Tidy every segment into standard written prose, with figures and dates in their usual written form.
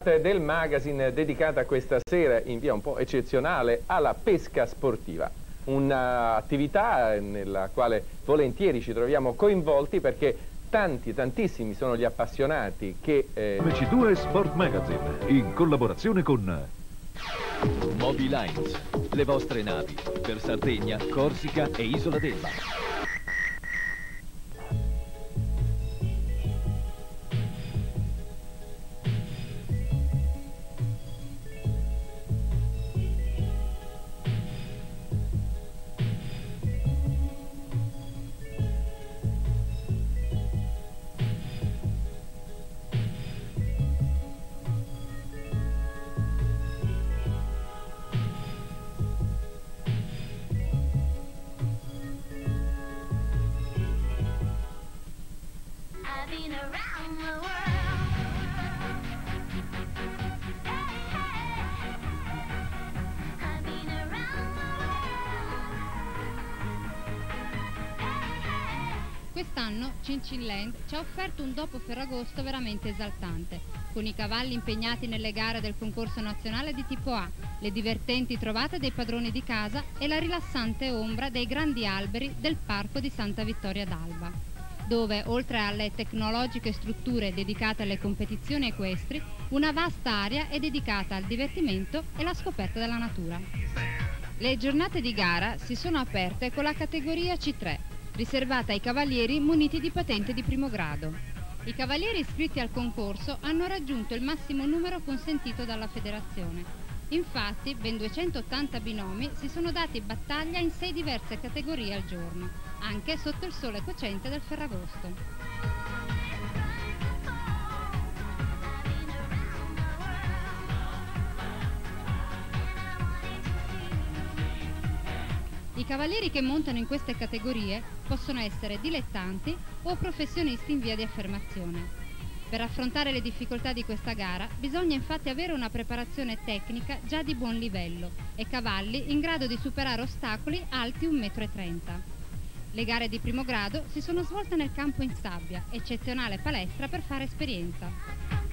Del magazine dedicata questa sera in via un po' eccezionale alla pesca sportiva, un'attività nella quale volentieri ci troviamo coinvolti perché tantissimi sono gli appassionati che... MC2 Sport Magazine, in collaborazione con Moby Lines, le vostre navi per Sardegna, Corsica e Isola d'Elba. Quest'anno Cincin Land ci ha offerto un dopo Ferragosto veramente esaltante, con i cavalli impegnati nelle gare del concorso nazionale di tipo A, le divertenti trovate dei padroni di casa e la rilassante ombra dei grandi alberi del parco di Santa Vittoria d'Alba, dove, oltre alle tecnologiche strutture dedicate alle competizioni equestri, una vasta area è dedicata al divertimento e alla scoperta della natura. Le giornate di gara si sono aperte con la categoria C3, riservata ai cavalieri muniti di patente di primo grado. I cavalieri iscritti al concorso hanno raggiunto il massimo numero consentito dalla federazione. Infatti, ben 280 binomi si sono dati battaglia in 6 diverse categorie al giorno, anche sotto il sole cocente del Ferragosto. I cavalieri che montano in queste categorie possono essere dilettanti o professionisti in via di affermazione. Per affrontare le difficoltà di questa gara bisogna infatti avere una preparazione tecnica già di buon livello e cavalli in grado di superare ostacoli alti 1,30 m. Le gare di primo grado si sono svolte nel campo in sabbia, eccezionale palestra per fare esperienza.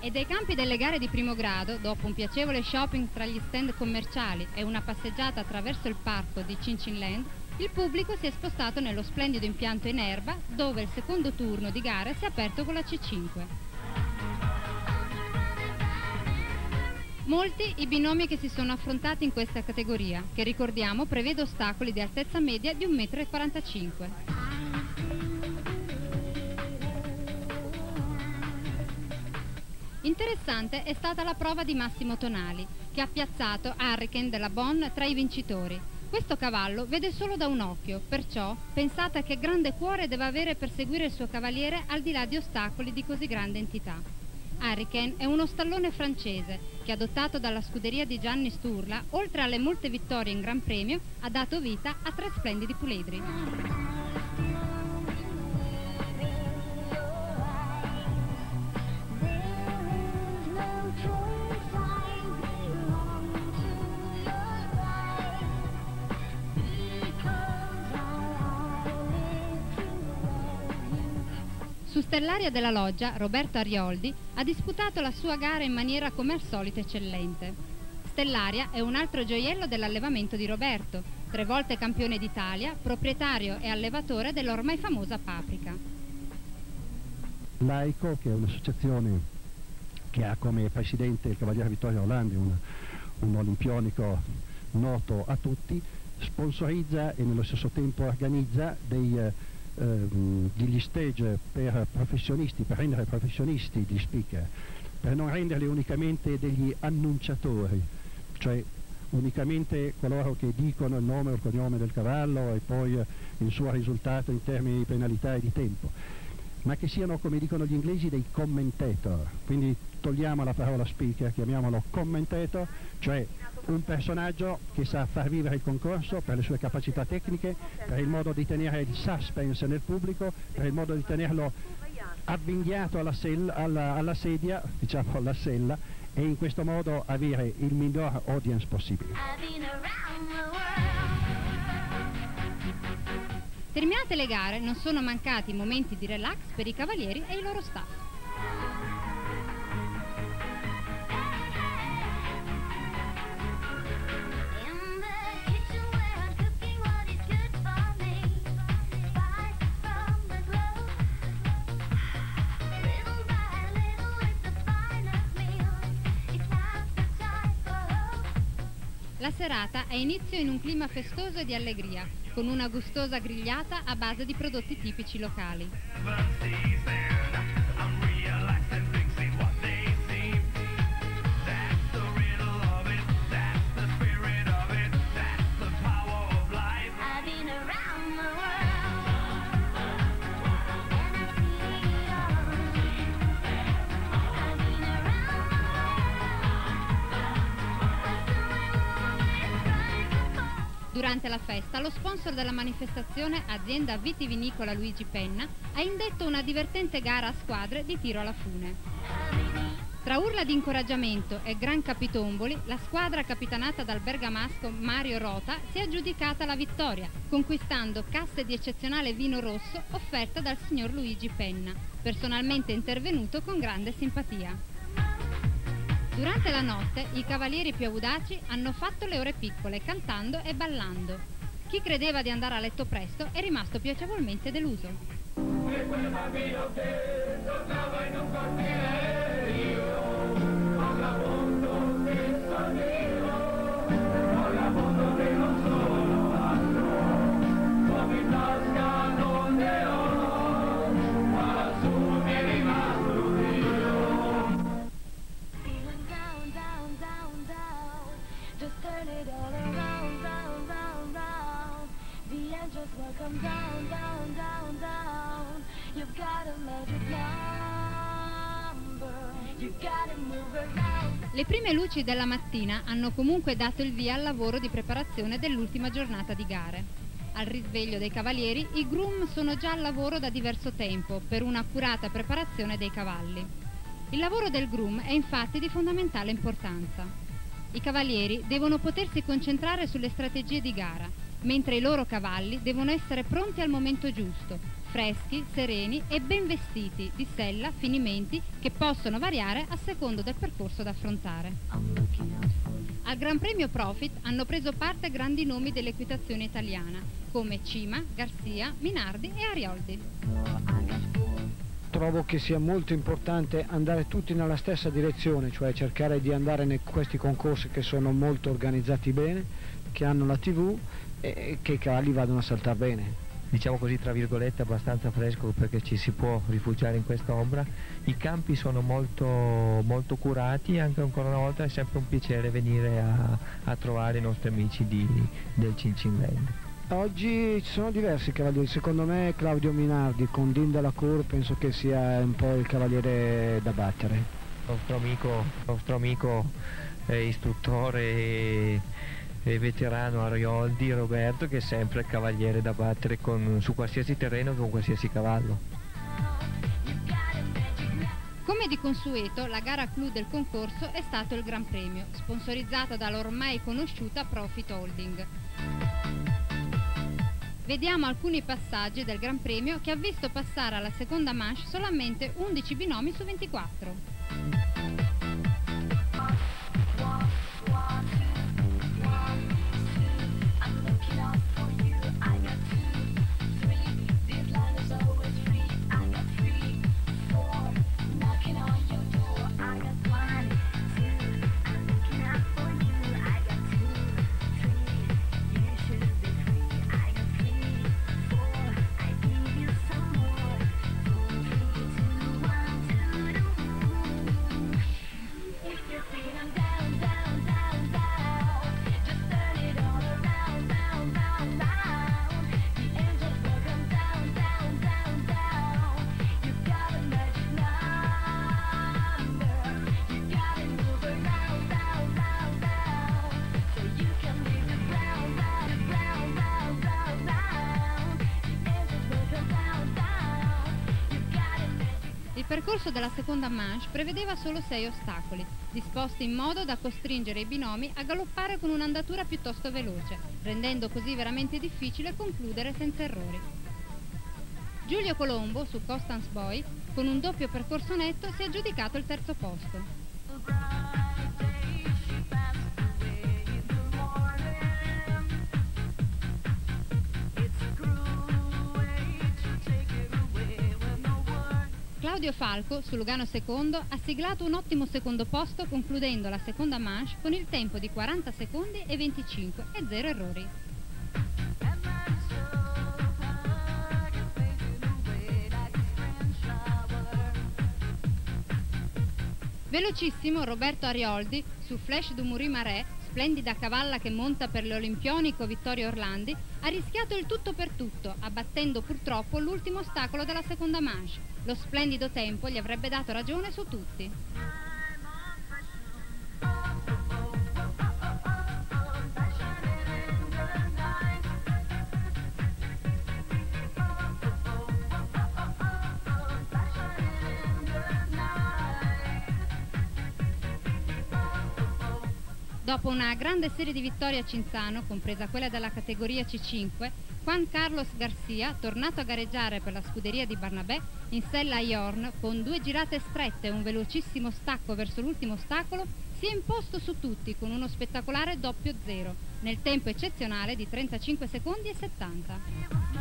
E dai campi delle gare di primo grado, dopo un piacevole shopping tra gli stand commerciali e una passeggiata attraverso il parco di Cincin Land, il pubblico si è spostato nello splendido impianto in erba, dove il secondo turno di gara si è aperto con la C5. Molti i binomi che si sono affrontati in questa categoria, che ricordiamo prevede ostacoli di altezza media di 1,45 m. Interessante è stata la prova di Massimo Tonali, che ha piazzato Hurricane della Bonn tra i vincitori. Questo cavallo vede solo da un occhio, perciò pensate che grande cuore deve avere per seguire il suo cavaliere al di là di ostacoli di così grande entità. Hurricane è uno stallone francese che, adottato dalla scuderia di Gianni Sturla, oltre alle molte vittorie in Gran Premio, ha dato vita a 3 splendidi puledri. Su Stellaria della Loggia, Roberto Arioldi ha disputato la sua gara in maniera come al solito eccellente. Stellaria è un altro gioiello dell'allevamento di Roberto, 3 volte campione d'Italia, proprietario e allevatore dell'ormai famosa Paprika. L'AICO, che è un'associazione che ha come presidente il cavaliere Vittorio Orlandi, un olimpionico noto a tutti, sponsorizza e nello stesso tempo organizza degli stage per professionisti, per rendere professionisti gli speaker, per non renderli unicamente degli annunciatori, cioè unicamente coloro che dicono il nome o il cognome del cavallo e poi il suo risultato in termini di penalità e di tempo. ma che siano, come dicono gli inglesi, dei commentator. Quindi togliamo la parola speaker, chiamiamolo commentator, cioè un personaggio che sa far vivere il concorso per le sue capacità tecniche, per il modo di tenere il suspense nel pubblico, per il modo di tenerlo avvinghiato alla sedia, diciamo alla sella, e in questo modo avere il miglior audience possibile. Terminate le gare, non sono mancati momenti di relax per i cavalieri e i loro staff. La serata ha inizio in un clima festoso e di allegria, con una gustosa grigliata a base di prodotti tipici locali. Durante la festa, lo sponsor della manifestazione, azienda vitivinicola Luigi Penna, ha indetto una divertente gara a squadre di tiro alla fune. Tra urla di incoraggiamento e gran capitomboli, la squadra capitanata dal bergamasco Mario Rota si è aggiudicata la vittoria, conquistando casse di eccezionale vino rosso offerta dal signor Luigi Penna, personalmente intervenuto con grande simpatia. Durante la notte i cavalieri più audaci hanno fatto le ore piccole cantando e ballando. Chi credeva di andare a letto presto è rimasto piacevolmente deluso. E quel bambino che giocava in un cortile, io ho l'avuto senza Dio, ho l'avuto che non sono altro, come in tasca non ne ho, ma lassù mi è rimasto Dio. Just turn it all around, round, round, round. The angels welcome down, down, down, down. You've got a magic number. You gotta move around. Le prime luci della mattina hanno comunque dato il via al lavoro di preparazione dell'ultima giornata di gare. Al risveglio dei cavalieri, i groom sono già al lavoro da diverso tempo per un'accurata preparazione dei cavalli. Il lavoro del groom è infatti di fondamentale importanza. I cavalieri devono potersi concentrare sulle strategie di gara, mentre i loro cavalli devono essere pronti al momento giusto, freschi, sereni e ben vestiti di sella, finimenti che possono variare a secondo del percorso da affrontare. Al Gran Premio Profit hanno preso parte grandi nomi dell'equitazione italiana, come Cima, Garcia, Minardi e Arioldi. Trovo che sia molto importante andare tutti nella stessa direzione, cioè cercare di andare in questi concorsi che sono molto organizzati bene, che hanno la TV e che i cavalli vadano a saltare bene. Diciamo così, tra virgolette, abbastanza fresco perché ci si può rifugiare in quest'ombra. I campi sono molto, molto curati, anche ancora una volta è sempre un piacere venire a trovare i nostri amici del Cincinnland. Oggi ci sono diversi cavalieri, secondo me Claudio Minardi con Dean Delacour penso che sia un po' il cavaliere da battere. Il nostro amico istruttore e veterano Arioldi, Roberto, che è sempre il cavaliere da battere su qualsiasi terreno con qualsiasi cavallo. Come di consueto, la gara clou del concorso è stato il Gran Premio, sponsorizzata dall'ormai conosciuta Profit Holding. Vediamo alcuni passaggi del Gran Premio che ha visto passare alla seconda manche solamente 11 binomi su 24. percorso della seconda manche prevedeva solo 6 ostacoli, disposti in modo da costringere i binomi a galoppare con un'andatura piuttosto veloce, rendendo così veramente difficile concludere senza errori. Giulio Colombo, su Constance Boy, con un doppio percorso netto, si è aggiudicato il terzo posto. Claudio Falco, su Lugano secondo, ha siglato un ottimo secondo posto concludendo la seconda manche con il tempo di 40 secondi e 25 e 0 errori. Velocissimo Roberto Arioldi, su Flash du Muri Marais, splendida cavalla che monta per l'Olimpionico Vittorio Orlandi, ha rischiato il tutto per tutto, abbattendo purtroppo l'ultimo ostacolo della seconda manche. Lo splendido tempo gli avrebbe dato ragione su tutti. Dopo una grande serie di vittorie a Cinzano, compresa quella della categoria C5, Juan Carlos Garcia, tornato a gareggiare per la scuderia di Barnabé, in sella a Jorn, con 2 girate strette e un velocissimo stacco verso l'ultimo ostacolo, si è imposto su tutti con uno spettacolare doppio 0, nel tempo eccezionale di 35 secondi e 70.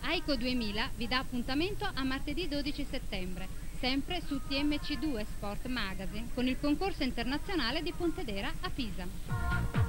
AICO 2000 vi dà appuntamento a martedì 12 settembre, sempre su TMC2 Sport Magazine, con il concorso internazionale di Pontedera a Pisa.